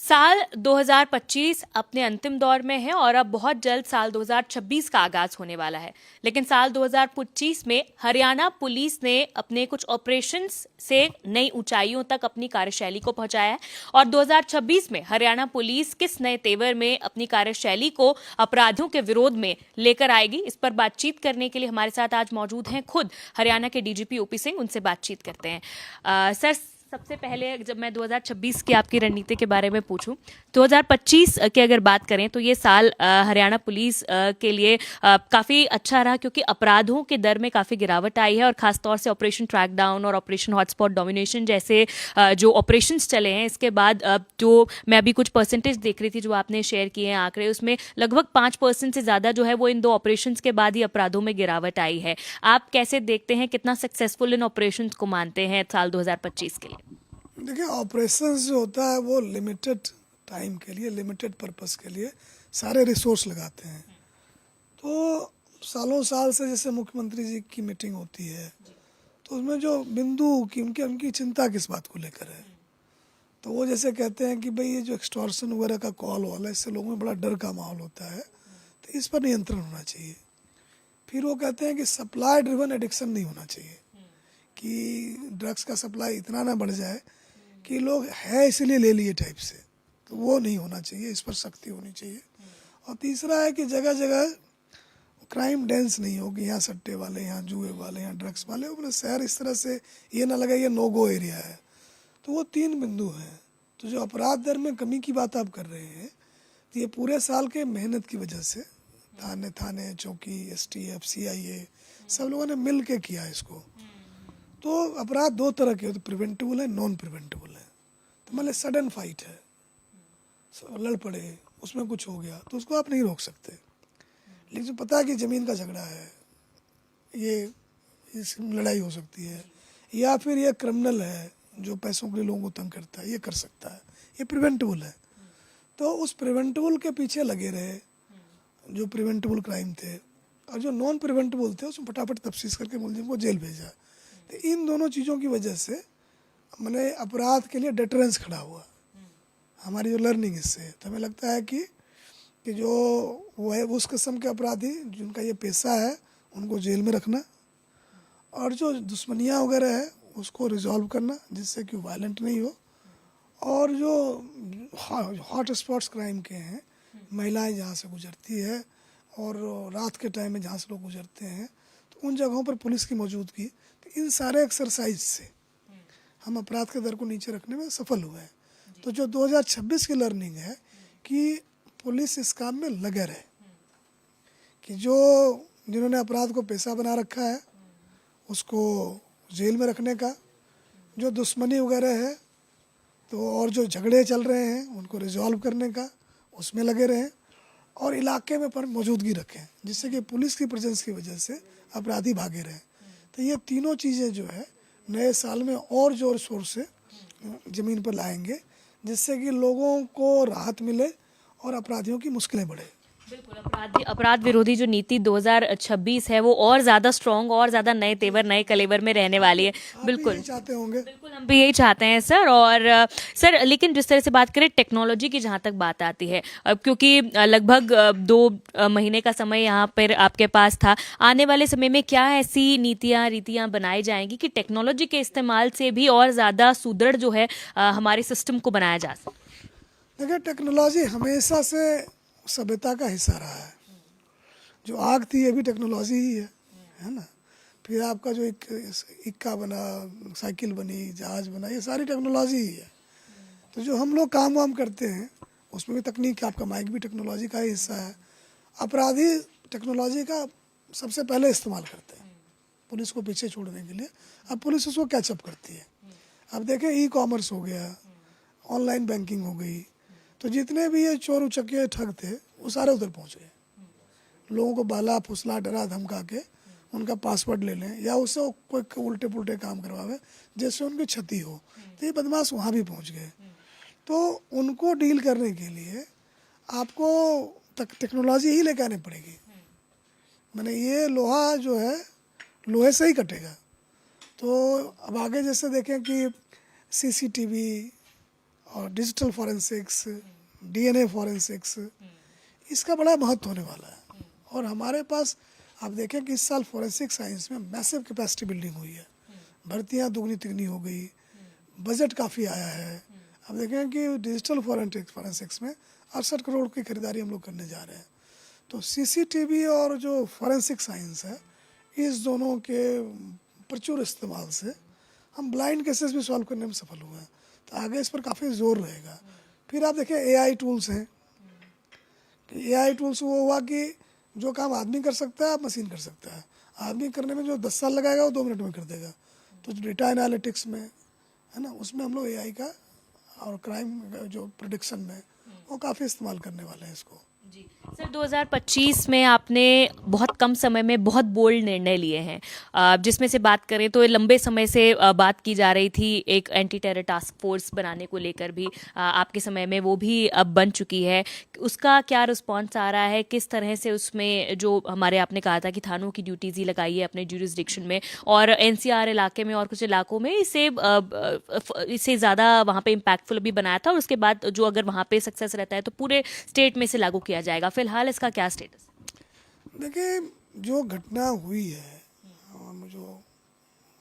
साल 2025 अपने अंतिम दौर में है और अब बहुत जल्द साल 2026 का आगाज होने वाला है। लेकिन साल 2025 में हरियाणा पुलिस ने अपने कुछ ऑपरेशंस से नई ऊंचाइयों तक अपनी कार्यशैली को पहुंचाया है और 2026 में हरियाणा पुलिस किस नए तेवर में अपनी कार्यशैली को अपराधियों के विरोध में लेकर आएगी, इस पर बातचीत करने के लिए हमारे साथ आज मौजूद हैं खुद हरियाणा के डीजीपी ओपी सिंह। उनसे बातचीत करते हैं। सर, सबसे पहले जब मैं 2026 की आपकी रणनीति के बारे में पूछूं, 2025 की अगर बात करें तो ये साल हरियाणा पुलिस के लिए काफ़ी अच्छा रहा, क्योंकि अपराधों के दर में काफ़ी गिरावट आई है और खासतौर से ऑपरेशन ट्रैक डाउन और ऑपरेशन हॉटस्पॉट डोमिनेशन जैसे जो ऑपरेशंस चले हैं, इसके बाद जो मैं अभी कुछ परसेंटेज देख रही थी जो आपने शेयर किए हैं आंकड़े, उसमें लगभग 5% से ज़्यादा जो है वो इन दो ऑपरेशंस के बाद ही अपराधों में गिरावट आई है। आप कैसे देखते हैं, कितना सक्सेसफुल इन ऑपरेशंस को मानते हैं साल 2025 के लिए? देखिए, ऑपरेशंस जो होता है वो लिमिटेड टाइम के लिए, लिमिटेड पर्पस के लिए सारे रिसोर्स लगाते हैं। तो सालों साल से जैसे मुख्यमंत्री जी की मीटिंग होती है तो उसमें जो बिंदु की उनकी चिंता किस बात को लेकर है, तो वो जैसे कहते हैं कि भाई ये जो एक्सटॉर्शन वगैरह का कॉल वाला, इससे लोगों में बड़ा डर का माहौल होता है, तो इस पर नियंत्रण होना चाहिए। फिर वो कहते हैं कि सप्लाई ड्रिवन एडिक्शन नहीं होना चाहिए, कि ड्रग्स का सप्लाई इतना ना बढ़ जाए कि लोग है इसलिए ले लिए टाइप से, तो वो नहीं होना चाहिए, इस पर सख्ती होनी चाहिए। और तीसरा है कि जगह जगह क्राइम डेंस नहीं हो, कि यहाँ सट्टे वाले, यहाँ जुए वाले, यहाँ ड्रग्स वाले, अपने शहर इस तरह से ये ना लगे ये नो गो एरिया है। तो वो 3 बिंदु हैं। तो जो अपराध दर में कमी की बात आप कर रहे हैं, तो ये पूरे साल के मेहनत की वजह से थाने चौकी, STF, CIA सब लोगों ने मिल के किया इसको। तो अपराध 2 तरह के होते, प्रिवेंटिबल है, नॉन प्रिवेंटिबल है। तो मान लो सडन फाइट है, लड़ पड़े, उसमें कुछ हो गया तो उसको आप नहीं रोक सकते। लेकिन जो पता है कि ज़मीन का झगड़ा है, ये इस लड़ाई हो सकती है, या फिर ये क्रिमिनल है जो पैसों के लिए लोगों को तंग करता है, ये कर सकता है, ये प्रिवेंटिबल है। तो उस प्रिवेंटिबल के पीछे लगे रहे जो प्रिवेंटिबल क्राइम थे, और जो नॉन प्रिवेंटिबल थे उसमें फटाफट तफ्तीश करके मुलजिम को जेल भेजा। तो इन दोनों चीज़ों की वजह से मैंने अपराध के लिए डेटरेंस खड़ा हुआ, हमारी जो लर्निंग इससे। तो हमें लगता है कि जो वो है उस किस्म के अपराधी जिनका ये पेशा है उनको जेल में रखना, और जो दुश्मनियाँ वगैरह है उसको रिजॉल्व करना जिससे कि वायलेंट नहीं हो, और जो हॉट स्पॉट्स क्राइम के हैं, महिलाएं जहाँ से गुजरती है और रात के टाइम में जहाँ से लोग गुजरते हैं, तो उन जगहों पर पुलिस की मौजूदगी, तो इन सारे एक्सरसाइज से हम अपराध के दर को नीचे रखने में सफल हुए हैं। तो जो 2026 की लर्निंग है कि पुलिस इस काम में लगे रहे, कि जो जिन्होंने अपराध को पेशा बना रखा है उसको जेल में रखने का, जो दुश्मनी वगैरह है तो और जो झगड़े चल रहे हैं उनको रिजॉल्व करने का उसमें लगे रहें, और इलाके में पर मौजूदगी रखें जिससे कि पुलिस की प्रेजेंस की वजह से अपराधी भागे रहें। तो ये तीनों चीज़ें जो है नए साल में और जोर शोर से ज़मीन पर लाएंगे, जिससे कि लोगों को राहत मिले और अपराधियों की मुश्किलें बढ़े। बिल्कुल, अपराध विरोधी जो नीति 2026 है वो और ज़्यादा स्ट्रॉन्ग और ज़्यादा नए तेवर, नए कलेवर में रहने वाली है। बिल्कुल चाहते होंगे। बिल्कुल, हम भी यही चाहते हैं सर। और सर, लेकिन जिस तरह से बात करें टेक्नोलॉजी की, जहाँ तक बात आती है, क्योंकि लगभग 2 महीने का समय यहाँ पर आपके पास था, आने वाले समय में क्या ऐसी नीतियाँ रीतियाँ बनाई जाएंगी कि टेक्नोलॉजी के इस्तेमाल से भी और ज़्यादा सुदृढ़ जो है हमारे सिस्टम को बनाया जा सके? देखिए, टेक्नोलॉजी हमेशा से सभ्यता का हिस्सा रहा है। जो आग थी ये भी टेक्नोलॉजी ही है ना। फिर आपका जो एक इक्का बना, साइकिल बनी, जहाज बना, ये सारी टेक्नोलॉजी ही है। तो जो हम लोग काम वाम करते हैं उसमें भी तकनीक, आपका माइक भी टेक्नोलॉजी का ही हिस्सा है। अपराधी टेक्नोलॉजी का सबसे पहले इस्तेमाल करते हैं पुलिस को पीछे छोड़ने के लिए। अब पुलिस उसको कैचअप करती है। अब देखें, ई-कॉमर्स हो गया, ऑनलाइन बैंकिंग हो गई, तो जितने भी ये चोर उचक्के ठग थे वो सारे उधर पहुंच गए। लोगों को बाला फुसला डरा धमका के उनका पासवर्ड ले लें या उससे कोई उल्टे पुल्टे काम करवावे जिससे उनकी क्षति हो, तो ये बदमाश वहाँ भी पहुँच गए। तो उनको डील करने के लिए आपको टेक्नोलॉजी ही लेकर आनी पड़ेगी। मैंने ये लोहा जो है लोहे से ही कटेगा। तो अब आगे जैसे देखें कि CCTV और डिजिटल फॉरेंसिक्स, डीएनए फॉरेंसिक्स, इसका बड़ा महत्व होने वाला है। और हमारे पास आप देखें कि इस साल फॉरेंसिक साइंस में मैसिव कैपेसिटी बिल्डिंग हुई है, भर्तियाँ दुगनी तिगनी हो गई, बजट काफ़ी आया है। अब देखें कि डिजिटल फॉरेंसिक्स में 68 करोड़ की खरीदारी हम लोग करने जा रहे हैं। तो सीसीटीवी और जो फॉरेंसिक साइंस है, इस दोनों के प्रचुर इस्तेमाल से हम ब्लाइंड केसेस भी सॉल्व करने में सफल हुए हैं। तो आगे इस पर काफ़ी जोर रहेगा। फिर आप देखें एआई टूल्स हैं, एआई टूल्स वो हुआ कि जो काम आदमी कर सकता है अब मशीन कर सकता है। आदमी करने में जो 10 साल लगाएगा वो 2 मिनट में कर देगा। तो जो डेटा एनालिटिक्स में है ना, उसमें हम लोग एआई का और क्राइम जो प्रिडिक्शन में वो काफ़ी इस्तेमाल करने वाले हैं इसको। जी सर, 2025 में आपने बहुत कम समय में बहुत बोल्ड निर्णय लिए हैं, जिसमें से बात करें तो लंबे समय से बात की जा रही थी एक एंटी टेरर टास्क फोर्स बनाने को लेकर भी, आपके समय में वो भी अब बन चुकी है। उसका क्या रिस्पांस आ रहा है, किस तरह से उसमें जो हमारे आपने कहा था कि थानों की ड्यूटीज़ ही लगाई है अपने ज्यूरिसडिक्शन में, और एनसीआर इलाके में और कुछ इलाकों में इसे ज़्यादा वहाँ पे इम्पैक्टफुल भी बनाया था, और उसके बाद जो अगर वहाँ पे सक्सेस रहता है तो पूरे स्टेट में इसे लागू किया जाएगा। फिलहाल इसका क्या स्टेटस? देखिए, जो घटना हुई है जो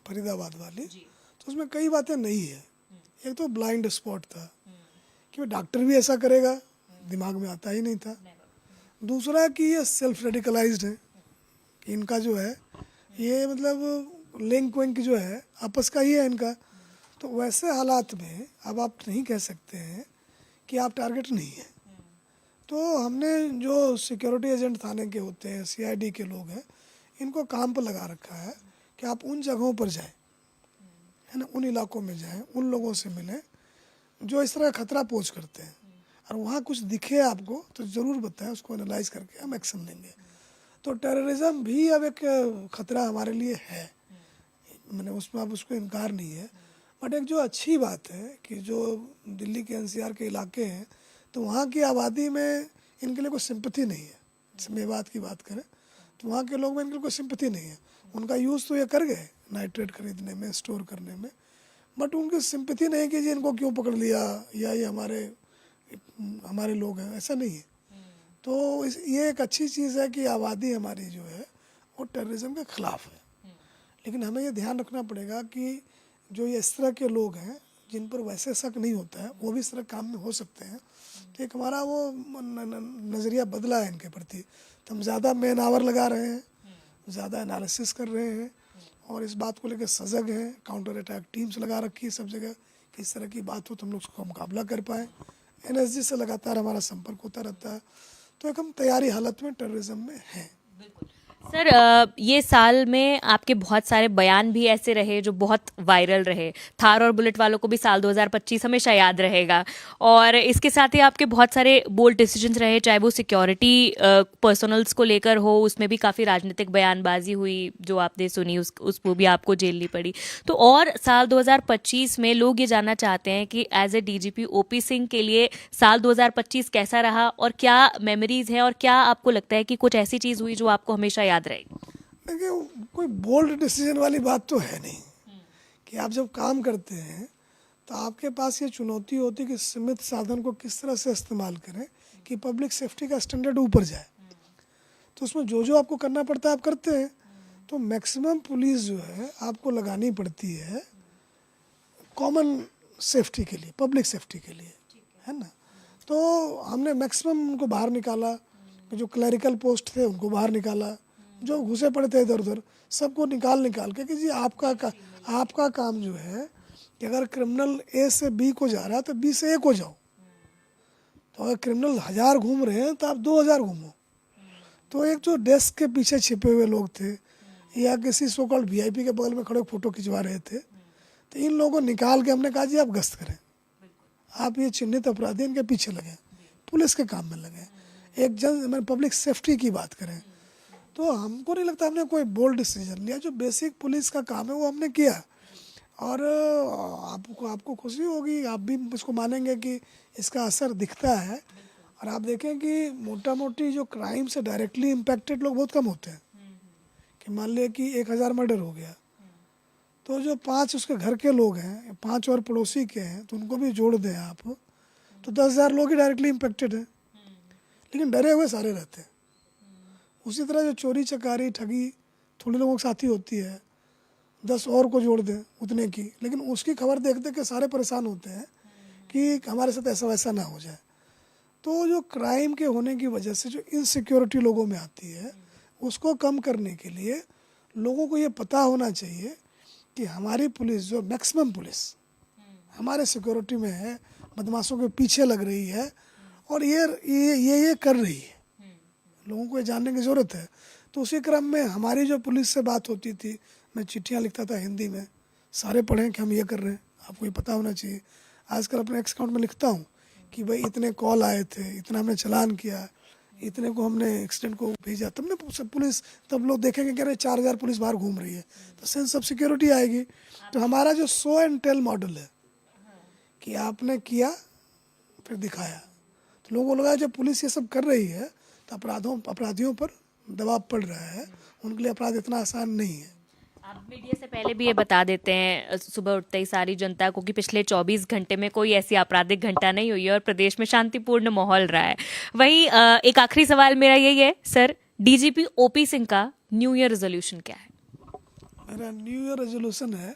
फरीदाबाद वाली, तो उसमें कई बातें नहीं है। एक तो ब्लाइंड स्पॉट था कि डॉक्टर भी ऐसा करेगा, दिमाग में आता ही नहीं था। दूसरा कि ये सेल्फ रेडिकलाइज्ड है, कि इनका जो है ये मतलब लिंक विंक जो है आपस का ही है इनका। तो वैसे हालात में अब आप नहीं कह सकते हैं कि आप टारगेट नहीं है। तो हमने जो सिक्योरिटी एजेंट थाने के होते हैं, सीआईडी के लोग हैं, इनको काम पर लगा रखा है कि आप उन जगहों पर जाएं, है ना, उन इलाकों में जाएं, उन लोगों से मिलें जो इस तरह का खतरा पोज करते हैं, और वहाँ कुछ दिखे आपको तो ज़रूर बताएं, उसको एनालाइज करके हम एक्शन लेंगे। तो टेररिज्म भी अब एक ख़तरा हमारे लिए है, मैंने उसमें अब उसको इनकार नहीं है। बट एक जो अच्छी बात है कि जो दिल्ली के एनसीआर के इलाके हैं, तो वहाँ की आबादी में इनके लिए कोई सिंपथी नहीं है। जैसे मेवात की बात करें तो वहाँ के लोग में इनके लिए कोई सिंपथी नहीं है। उनका यूज़ तो ये कर गए नाइट्रेट खरीदने में, स्टोर करने में, बट उनकी सिंपथी नहीं कि जी इनको क्यों पकड़ लिया या ये हमारे लोग हैं, ऐसा नहीं है। तो ये एक अच्छी चीज़ है कि आबादी हमारी जो है वो टेररिज्म के ख़िलाफ़ है। लेकिन हमें ये ध्यान रखना पड़ेगा कि जो ये इस तरह के लोग हैं जिन पर वैसे शक नहीं होता है, वो भी इस तरह काम में हो सकते हैं। तो एक हमारा वो नज़रिया बदला है इनके प्रति। तो हम ज़्यादा मैन आवर लगा रहे हैं, ज़्यादा एनालिसिस कर रहे हैं, और इस बात को लेकर सजग हैं। काउंटर अटैक टीम्स लगा रखी है सब जगह कि इस तरह की बात हो तो हम लोग उसका मुकाबला कर पाएँ। एनएसजी से लगातार हमारा संपर्क होता रहता है। तो एक हम तैयारी हालत में टेररिज्म में हैं। सर, ये साल में आपके बहुत सारे बयान भी ऐसे रहे जो बहुत वायरल रहे। थार और बुलेट वालों को भी साल 2025 हमेशा याद रहेगा, और इसके साथ ही आपके बहुत सारे बोल्ड डिसीजंस रहे, चाहे वो सिक्योरिटी पर्सनल्स को लेकर हो, उसमें भी काफ़ी राजनीतिक बयानबाजी हुई जो आपने सुनी, उसको भी आपको झेलनी पड़ी। तो और साल 2025 में लोग ये जानना चाहते हैं कि as a DGP OP Singh के लिए साल 2025 कैसा रहा, और क्या मेमोरीज है, और क्या आपको लगता है कि कुछ ऐसी चीज़ हुई जो आपको हमेशा याद रहेगी? देखिए, कोई बोल्ड डिसीजन वाली बात तो है नहीं कि आप जब काम करते हैं तो आपके पास ये चुनौती होती है कि सीमित साधन को किस तरह से इस्तेमाल करें कि पब्लिक सेफ्टी का स्टैंडर्ड ऊपर जाए। तो उसमें जो आपको करना पड़ता है आप करते हैं। तो मैक्सिमम पुलिस जो है आपको लगानी पड़ती है कॉमन सेफ्टी के लिए, पब्लिक सेफ्टी के लिए, है ना। तो हमने मैक्सिमम उनको बाहर निकाला, जो क्लरिकल पोस्ट थे उनको बाहर निकाला, जो घुसे पड़े थे इधर उधर सबको निकाल के कि जी आपका काम जो है कि अगर क्रिमिनल ए से बी को जा रहा है तो बी से ए को जाओ। तो अगर क्रिमिनल 1000 घूम रहे हैं तो आप 2000 घूमो। तो एक जो डेस्क के पीछे छिपे हुए लोग थे या किसी सो कॉल्ड वीआईपी के बगल में खड़े फोटो खिंचवा रहे थे, तो इन लोगों को निकाल के हमने कहा जी आप गश्त करें, आप ये चिन्हित अपराधी इनके पीछे लगे, पुलिस के काम में लगे, एक मैंने पब्लिक सेफ्टी की बात करें। तो हमको नहीं लगता हमने कोई बोल्ड डिसीजन लिया। जो बेसिक पुलिस का काम है वो हमने किया, और आपको खुशी होगी, आप भी इसको मानेंगे कि इसका असर दिखता है। और आप देखें कि मोटा मोटी जो क्राइम से डायरेक्टली इम्पैक्टेड लोग बहुत कम होते हैं। कि मान लिया कि 1000 मर्डर हो गया तो जो 5 उसके घर के लोग हैं, 5 और पड़ोसी के हैं, तो उनको भी जोड़ दें आप, तो 10,000 लोग ही डायरेक्टली इम्पेक्टेड हैं। लेकिन डरे हुए सारे रहते हैं। उसी तरह जो चोरी चकारी ठगी थोड़े लोगों के साथ ही होती है, 10 और को जोड़ दें उतने की, लेकिन उसकी खबर देखते कि सारे परेशान होते हैं कि हमारे साथ ऐसा वैसा ना हो जाए। तो जो क्राइम के होने की वजह से जो इनसिक्योरिटी लोगों में आती है, उसको कम करने के लिए लोगों को ये पता होना चाहिए कि हमारी पुलिस, जो मैक्सिमम पुलिस हमारे सिक्योरिटी में है, बदमाशों के पीछे लग रही है और ये कर रही है। लोगों को ये जानने की ज़रूरत है। तो उसी क्रम में हमारी जो पुलिस से बात होती थी, मैं चिट्ठियाँ लिखता था हिंदी में, सारे पढ़ें कि हम ये कर रहे हैं, आपको ये पता होना चाहिए। आजकल अपने एक्स अकाउंट में लिखता हूँ कि भाई इतने कॉल आए थे, इतना हमने चालान किया, इतने को हमने एक्सीडेंट को भेजा, तब ने पुलिस, तब लोग देखेंगे कि अरे 4,000 पुलिस बाहर घूम रही है, तो सेंस ऑफ सिक्योरिटी आएगी। तो हमारा जो शो एंड टेल मॉडल है कि आपने किया फिर दिखाया, तो लोगों को लगा जब पुलिस ये सब कर रही है तो अपराधियों पर दबाव पड़ रहा है, उनके लिए अपराध इतना आसान नहीं है। आप मीडिया से पहले भी ये बता देते हैं सुबह उठते ही सारी जनता को कि पिछले 24 घंटे में कोई ऐसी आपराधिक घटना नहीं हुई है और प्रदेश में शांतिपूर्ण माहौल रहा है। वहीं एक आखिरी सवाल मेरा यही है सर, डीजीपी ओपी सिंह का न्यू ईयर रेजोल्यूशन क्या है? मेरा न्यू ईयर रेजोल्यूशन है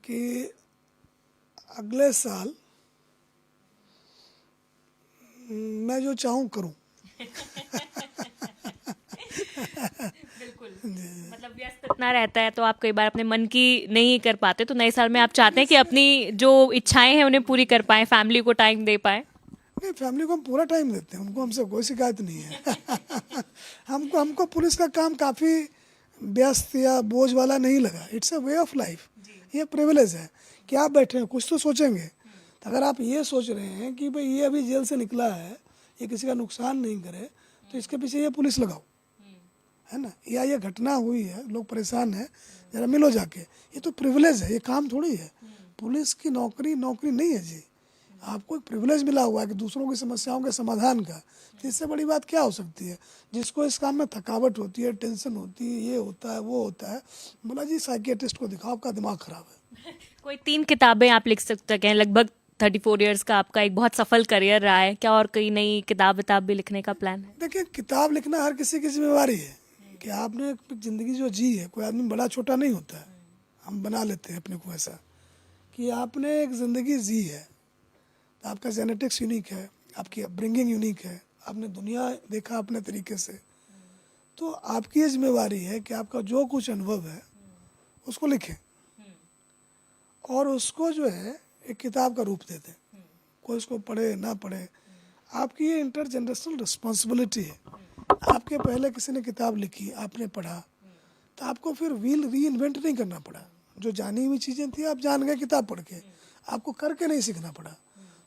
कि अगले साल मैं जो चाहूँ करूँ। बिल्कुल, मतलब व्यस्त इतना रहता है तो आप कई बार अपने मन की नहीं कर पाते, तो नए साल में आप चाहते हैं कि अपनी जो इच्छाएं हैं उन्हें पूरी कर पाएं, फैमिली को टाइम दे पाएं। नहीं, फैमिली को हम पूरा टाइम देते हैं, उनको हमसे कोई शिकायत नहीं है। हमको पुलिस का काम काफ़ी व्यस्त या बोझ वाला नहीं लगा। It's a way of life, ये प्रिविलेज है कि आप बैठे हैं, कुछ तो सोचेंगे। तो अगर आप ये सोच रहे हैं कि भाई ये अभी जेल से निकला है, ये किसी का नुकसान नहीं करे, तो इसके पीछे ये पुलिस लगाओ, है ना, या ये घटना हुई है, लोग परेशान हैं, जरा मिलो जाके, ये तो प्रिविलेज है, ये काम थोड़ी है। पुलिस की नौकरी नहीं है जी, आपको एक प्रिविलेज मिला हुआ है कि दूसरों की समस्याओं के समाधान का। तो इससे बड़ी बात क्या हो सकती है? जिसको इस काम में थकावट होती है, टेंशन होती है, ये होता है वो होता है, बोला जी साइकियाट्रिस्ट को दिखाओ, आपका दिमाग खराब है। कोई 3 किताबें आप लिख सकते हैं, लगभग 34 इयर्स का आपका एक बहुत सफल करियर रहा है, क्या और कोई नई किताब भी लिखने का प्लान है? देखिए, किताब लिखना हर किसी की जिम्मेवारी है कि आपने ज़िंदगी जो जी है, कोई आदमी बड़ा छोटा नहीं होता है, हम बना लेते हैं अपने को ऐसा कि आपने एक ज़िंदगी जी है, तो आपका जेनेटिक्स यूनिक है, आपकी अपब्रिंगिंग यूनिक है, आपने दुनिया देखा अपने तरीके से, तो आपकी ये जिम्मेवारी है कि आपका जो कुछ अनुभव है उसको लिखें और उसको जो है एक किताब का रूप दे दें। कोई उसको पढ़े ना पढ़े, आपकी ये इंटरजनरेशनल रिस्पॉन्सिबिलिटी है। आपके पहले किसी ने किताब लिखी, आपने पढ़ा, तो आपको फिर व्हील री इन्वेंट नहीं करना पड़ा। जो जानी हुई चीज़ें थी आप जान गए किताब पढ़ के, आपको करके नहीं सीखना पड़ा।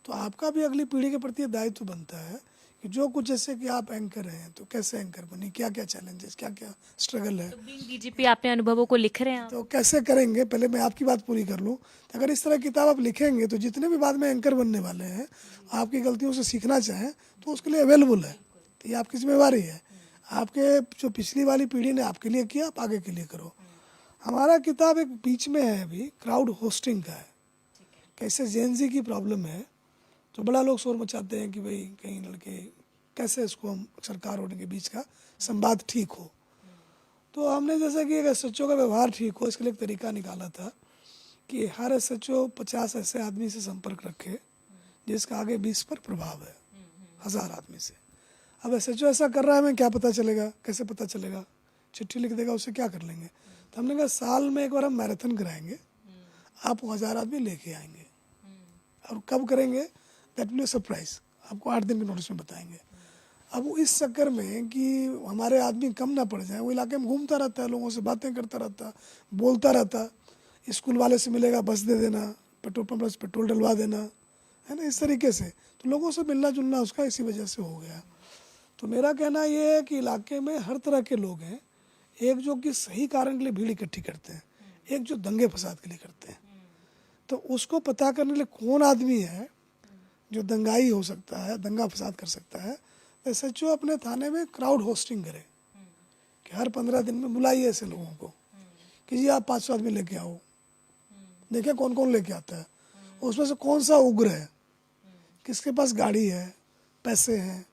तो आपका भी अगली पीढ़ी के प्रति दायित्व बनता है कि जो कुछ, जैसे कि आप एंकर हैं तो कैसे एंकर बनी, क्या क्या चैलेंजेस, क्या क्या स्ट्रगल है, तो बीइंग डीजीपी आपने अनुभवों को लिख रहे हैं आप? तो कैसे करेंगे। पहले मैं आपकी बात पूरी कर लूँ। तो अगर इस तरह की किताब आप लिखेंगे तो जितने भी बाद में एंकर बनने वाले हैं, आपकी गलतियों से सीखना चाहें तो उसके लिए अवेलेबल है। तो ये आपकी जिम्मेवारी है। आपके जो पिछली वाली पीढ़ी ने आपके लिए किया, आप आगे के लिए करो। हमारा किताब एक बीच में है, अभी क्राउड होस्टिंग का है। कैसे जेनजी की प्रॉब्लम है, तो बड़ा लोग शोर मचाते हैं कि भाई कहीं लड़के, कैसे इसको हम सरकार होने के बीच का संवाद ठीक हो। तो हमने जैसे कि SHO का व्यवहार ठीक हो, इसके लिए एक तरीका निकाला था कि हर SHO 50 ऐसे आदमी से संपर्क रखे जिसका आगे 20 पर प्रभाव है, 1000 आदमी से। अब SHO ऐसा कर रहा है, हमें क्या पता चलेगा, कैसे पता चलेगा? चिट्ठी लिख देगा, उससे क्या कर लेंगे? तो हमने कहा साल में एक बार हम मैराथन कराएंगे, आप 1000 आदमी लेके आएंगे। और कब करेंगे, दैट विल बी सरप्राइज, आपको 8 दिन के नोटिस में बताएंगे। अब इस चक्कर में कि हमारे आदमी कम ना पड़ जाए, वो इलाके में घूमता रहता है, लोगों से बातें करता रहता, बोलता रहता, स्कूल वाले से मिलेगा, बस दे देना, पेट्रोल पंप पर पेट्रोल डलवा देना, है ना, इस तरीके से। तो लोगों से मिलना जुलना उसका इसी वजह से हो गया। तो मेरा कहना ये है कि इलाके में हर तरह के लोग हैं, एक जो कि सही कारण के लिए भीड़ इकट्ठी करते हैं, एक जो दंगे फसाद के लिए करते हैं। तो उसको पता करने के लिए कौन आदमी है जो दंगाई हो सकता है, दंगा फसाद कर सकता है, SHO अपने थाने में क्राउड होस्टिंग करे कि हर 15 दिन में बुलाइए ऐसे लोगों को कि जी आप 500 आदमी लेके आओ, देखिए कौन कौन लेके आता है, उसमें से कौन सा उग्र है, किसके पास गाड़ी है, पैसे हैं,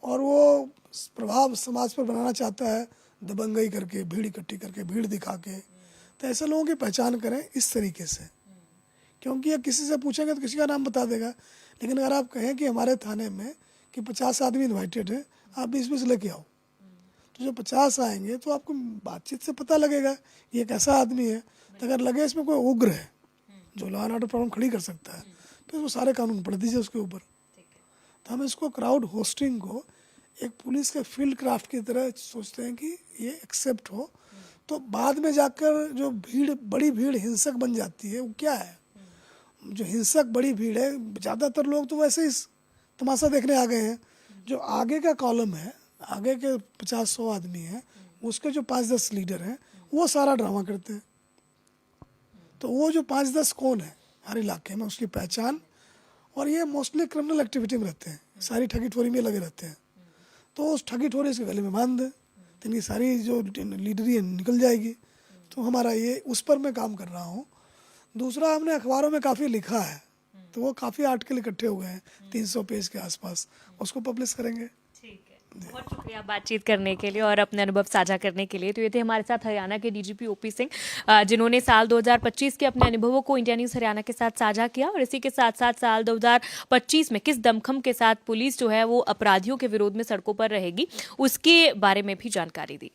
और वो प्रभाव समाज पर बनाना चाहता है दबंगई करके, भीड़ इकट्ठी करके, भीड़ दिखा के। तो ऐसे लोगों की पहचान करें इस तरीके से, क्योंकि ये किसी से पूछेंगे तो किसी का नाम बता देगा। लेकिन अगर आप कहें कि हमारे थाने में कि 50 आदमी इन्वाइटेड है, आप 20-20 लेके आओ, तो जो 50 आएंगे तो आपको बातचीत से पता लगेगा ये एक ऐसा आदमी है। तो अगर लगे इसमें कोई उग्र है जो लॉ एंड ऑर्डर प्रॉब्लम खड़ी कर सकता है, तो वो सारे कानून पढ़ दीजिए उसके ऊपर। तो हम इसको क्राउड होस्टिंग को एक पुलिस के फील्ड क्राफ्ट की तरह सोचते हैं कि ये एक्सेप्ट हो, तो बाद में जाकर जो भीड़, बड़ी भीड़ हिंसक बन जाती है, वो क्या है, जो हिंसक बड़ी भीड़ है, ज़्यादातर लोग तो वैसे ही तमाशा देखने आ गए हैं। जो आगे का कॉलम है, आगे के 50-100 आदमी हैं, उसके जो 5-10 लीडर हैं, वो सारा ड्रामा करते हैं। तो वो जो 5-10 कौन है हर इलाके में, उसकी पहचान, और ये मोस्टली क्रिमिनल एक्टिविटी में रहते हैं, सारी ठगी ठोरी में लगे रहते हैं। तो उस ठगी ठोरी इसके गले में बांध दें तो इनकी सारी जो लीडरी है निकल जाएगी। तो हमारा ये उस पर मैं काम कर रहा हूँ। दूसरा, हमने अखबारों में काफ़ी लिखा है, तो वो काफ़ी आर्टिकल इकट्ठे हुए हैं 300 पेज के आसपास, उसको पब्लिश करेंगे। ठीक है, बहुत शुक्रिया बातचीत करने के लिए और अपने अनुभव साझा करने के लिए। तो ये थे हमारे साथ हरियाणा के डीजीपी ओपी सिंह, जिन्होंने साल 2025 के अपने अनुभवों को इंडिया न्यूज़ हरियाणा के साथ साझा किया, और इसी के साथ साथ साल 2025 में किस दमखम के साथ पुलिस जो है वो अपराधियों के विरोध में सड़कों पर रहेगी, उसके बारे में भी जानकारी दी।